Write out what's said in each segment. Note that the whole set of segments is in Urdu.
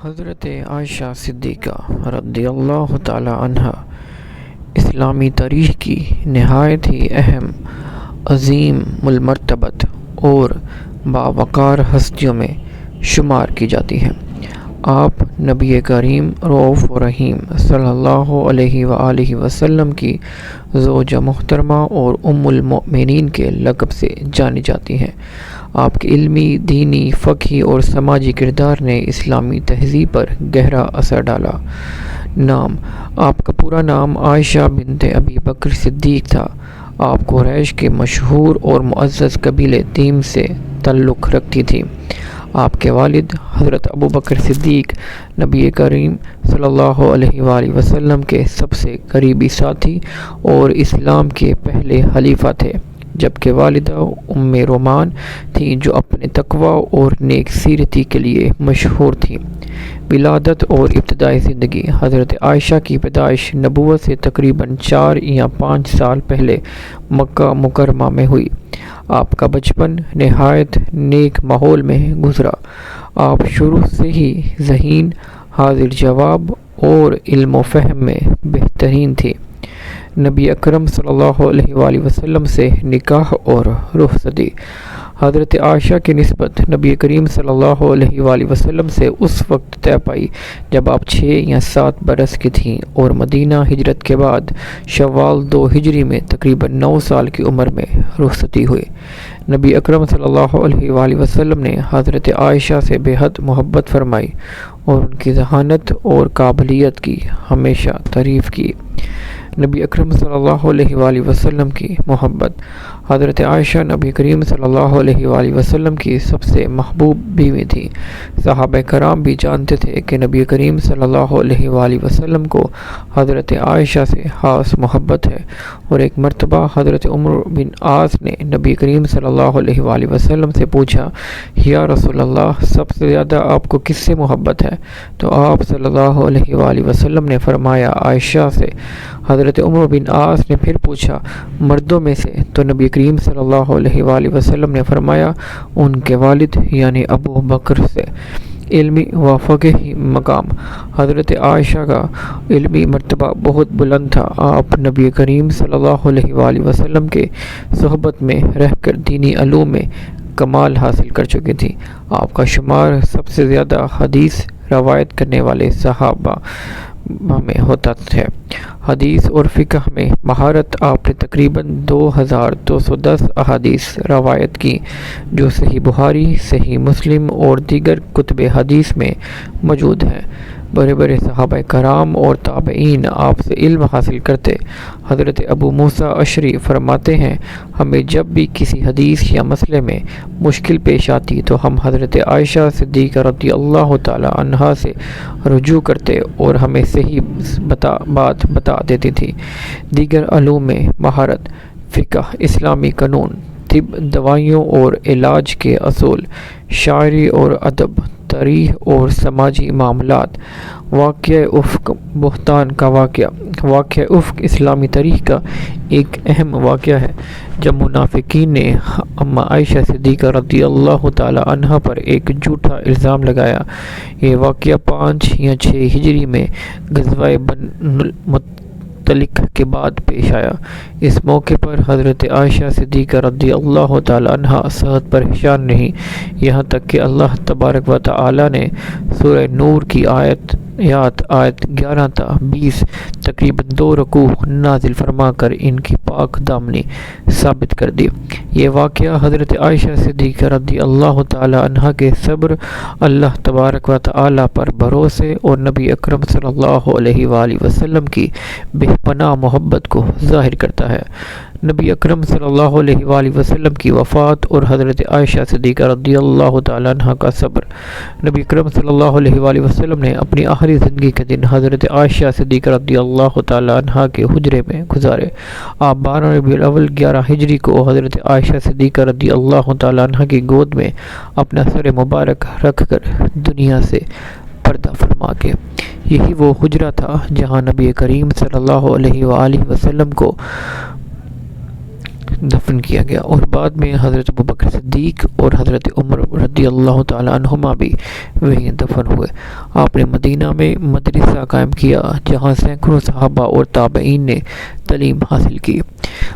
حضرت عائشہ صدیقہ رضی اللہ تعالی عنہا اسلامی تاریخ کی نہایت ہی اہم، عظیم المرتبت اور باوقار ہستیوں میں شمار کی جاتی ہیں۔ آپ نبی کریم رؤوف رحیم صلی اللہ علیہ وآلہ وسلم کی زوجہ محترمہ اور ام المؤمنین کے لقب سے جانی جاتی ہیں۔ آپ کے علمی، دینی، فقہی اور سماجی کردار نے اسلامی تہذیب پر گہرا اثر ڈالا۔ نام: آپ کا پورا نام عائشہ بنت ابی بکر صدیق تھا۔ آپ قریش کے مشہور اور معزز قبیلے تیم سے تعلق رکھتی تھیں۔ آپ کے والد حضرت ابو بکر صدیق نبی کریم صلی اللہ علیہ وآلہ وسلم کے سب سے قریبی ساتھی اور اسلام کے پہلے خلیفہ تھے، جبکہ والدہ ام رومان تھیں جو اپنے تقوی اور نیک سیرتی کے لیے مشہور تھیں۔ ولادت اور ابتدائی زندگی: حضرت عائشہ کی پیدائش نبوت سے تقریباً 4 یا 5 سال پہلے مکہ مکرمہ میں ہوئی۔ آپ کا بچپن نہایت نیک ماحول میں گزرا۔ آپ شروع سے ہی ذہین، حاضر جواب اور علم و فہم میں بہترین تھی۔ نبی اکرم صلی اللہ علیہ وآلہ وسلم سے نکاح اور رخصتی: حضرت عائشہ کی نسبت نبی کریم صلی اللہ علیہ وآلہ وسلم سے اس وقت طے پائی جب آپ 6 یا 7 برس کی تھیں اور مدینہ ہجرت کے بعد شوال 2 ہجری میں تقریباً 9 سال کی عمر میں رخصتی ہوئی۔ نبی اکرم صلی اللہ علیہ وآلہ وسلم نے حضرت عائشہ سے بے حد محبت فرمائی اور ان کی ذہانت اور قابلیت کی ہمیشہ تعریف کی۔ نبی اکرم صلی اللہ علیہ وآلہ وسلم کی محبت: حضرت عائشہ نبی کریم صلی اللہ علیہ وآلہ وسلم کی سب سے محبوب بیوی تھی۔ صحابہ کرام بھی جانتے تھے کہ نبی کریم صلی اللہ علیہ وآلہ وسلم کو حضرت عائشہ سے خاص محبت ہے، اور ایک مرتبہ حضرت عمر بن عاص نے نبی کریم صلی اللہ علیہ وآلہ وسلم سے پوچھا، یا رسول اللہ، سب سے زیادہ آپ کو کس سے محبت ہے؟ تو آپ صلی اللہ علیہ وآلہ وسلم نے فرمایا، عائشہ سے۔ حضرت عمر بن عاص نے پھر پوچھا، مردوں میں سے؟ تو نبی کریم صلی اللہ علیہ وآلہ وسلم نے فرمایا، ان کے والد یعنی ابو بکر سے۔ علمی و فقہی مقام: حضرت عائشہ کا علمی مرتبہ بہت بلند تھا۔ آپ نبی کریم صلی اللہ علیہ وآلہ وسلم کے صحبت میں رہ کر دینی علوم میں کمال حاصل کر چکی تھیں۔ آپ کا شمار سب سے زیادہ حدیث روایت کرنے والے صحابہ میں ہوتا ہے۔ حدیث اور فقہ میں مہارت: آپ نے تقریباً 2210 احادیث روایت کی جو صحیح بخاری، صحیح مسلم اور دیگر کتب حدیث میں موجود ہیں۔ بڑے بڑے صحابہ کرام اور تابعین آپ سے علم حاصل کرتے۔ حضرت ابو موسیٰ اشعری فرماتے ہیں، ہمیں جب بھی کسی حدیث یا مسئلے میں مشکل پیش آتی تو ہم حضرت عائشہ صدیقہ رضی اللہ تعالی عنہا سے رجوع کرتے اور ہمیں صحیح بات بتا دیتی تھی۔ دیگر علوم میں مہارت: فقہ، اسلامی قانون، طب، دوائیوں اور علاج کے اصول، شاعری اور ادب، تاریخ اور سماجی معاملات۔ واقعہ افق: بہتان کا واقعہ افق اسلامی تاریخ کا ایک اہم واقعہ ہے جب منافقین نے اما عائشہ صدیقہ رضی اللہ تعالی عنہا پر ایک جھوٹا الزام لگایا۔ یہ واقعہ 5 یا 6 ہجری میں غزوہ بنو المطلق کے بعد پیش آیا۔ اس موقع پر حضرت عائشہ صدیقہ رضی اللہ تعالی عنہا صحت پریشان رہیں، یہاں تک کہ اللہ تبارک و تعالی نے سورہ نور کی آیت 11 تا 20 تقریباً 2 رکوع نازل فرما کر ان کی پاک دامنی ثابت کر دی۔ یہ واقعہ حضرت عائشہ صدیقہ رضی اللہ تعالی عنہا کے صبر، اللہ تبارک و تعالی پر بھروسے اور نبی اکرم صلی اللہ علیہ وآلہ وسلم کی بے پناہ محبت کو ظاہر کرتا ہے۔ نبی اکرم صلی اللہ علیہ وآلہ وسلم کی وفات اور حضرت عائشہ صدیقہ رضی اللہ تعالی عنہا کا صبر: نبی اکرم صلی اللہ علیہ وآلہ وسلم نے اپنی آخری زندگی کے دن حضرت عائشہ صدیقہ رضی اللہ تعالی عنہا کے حجرے میں گزارے۔ آپ 12 ربیع الاول 11 ہجری کو حضرت عائشہ صدیقہ رضی اللہ تعالی عنہا کی گود میں اپنا سر مبارک رکھ کر دنیا سے پردہ فرما کے۔ یہی وہ حجرہ تھا جہاں نبی کریم صلی اللہ علیہ وآلہ وسلم کو دفن کیا گیا، اور بعد میں حضرت ابوبکر صدیق اور حضرت عمر رضی اللہ تعالیٰ عنہما بھی وہیں دفن ہوئے۔ آپ نے مدینہ میں مدرسہ قائم کیا جہاں سینکڑوں صحابہ اور تابعین نے تعلیم حاصل کی۔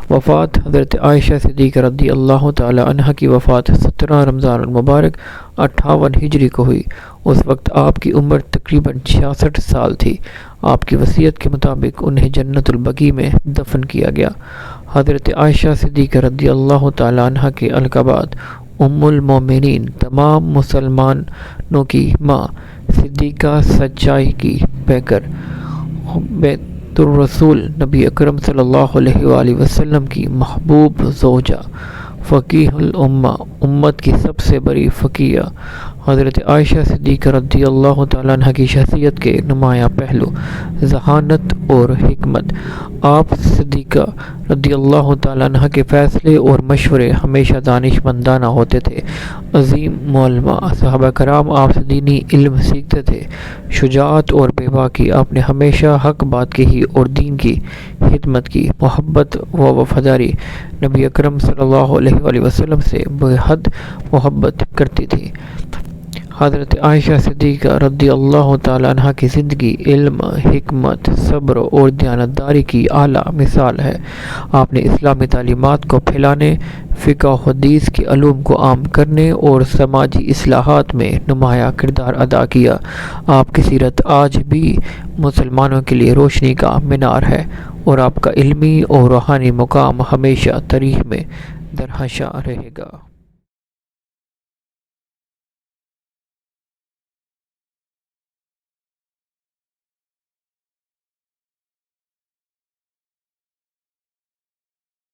وفات حضرت عائشہ صدیقہ رضی اللہ تعالیٰ عنہ کی وفات 17 رمضان المبارک 58 ہجری کو ہوئی۔ اس وقت آپ کی عمر تقریباً 66 سال تھی۔ آپ کی وصیت کے مطابق انہیں جنت البقیع میں دفن کیا گیا۔ حضرت عائشہ صدیقہ رضی اللہ تعالیٰ عنہ کے القابات: ام المومنین، تمام مسلمانوں کی ماں، صدیقہ، سچائی کی پیکر، بیت الرسول، نبی اکرم صلی اللہ علیہ وآلہ وسلم کی محبوب زوجہ، فقیہ الامہ، امت کی سب سے بڑی فقیہ۔ حضرت عائشہ صدیقہ رضی اللہ تعالیٰ عنہ کی شخصیت کے نمایاں پہلو: ذہانت اور حکمت۔ آپ صدیقہ رضی اللہ تعالیٰ عنہ کے فیصلے اور مشورے ہمیشہ دانش مندانہ ہوتے تھے۔ عظیم معلمہ، صحابہ کرام آپ سے دینی علم سیکھتے تھے۔ شجاعت اور بے باکی، آپ نے ہمیشہ حق بات کہی اور دین کی خدمت کی۔ محبت و وفاداری، نبی اکرم صلی اللہ علیہ وآلہ وسلم سے بے حد محبت کرتی تھی۔ حضرت عائشہ صدیقہ رضی اللہ تعالیٰ عنہ کی زندگی علم، حکمت، صبر اور دیانتداری کی اعلیٰ مثال ہے۔ آپ نے اسلامی تعلیمات کو پھیلانے، فقہ و حدیث کے علوم کو عام کرنے اور سماجی اصلاحات میں نمایاں کردار ادا کیا۔ آپ کی سیرت آج بھی مسلمانوں کے لیے روشنی کا مینار ہے، اور آپ کا علمی اور روحانی مقام ہمیشہ تاریخ میں درخشاں رہے گا۔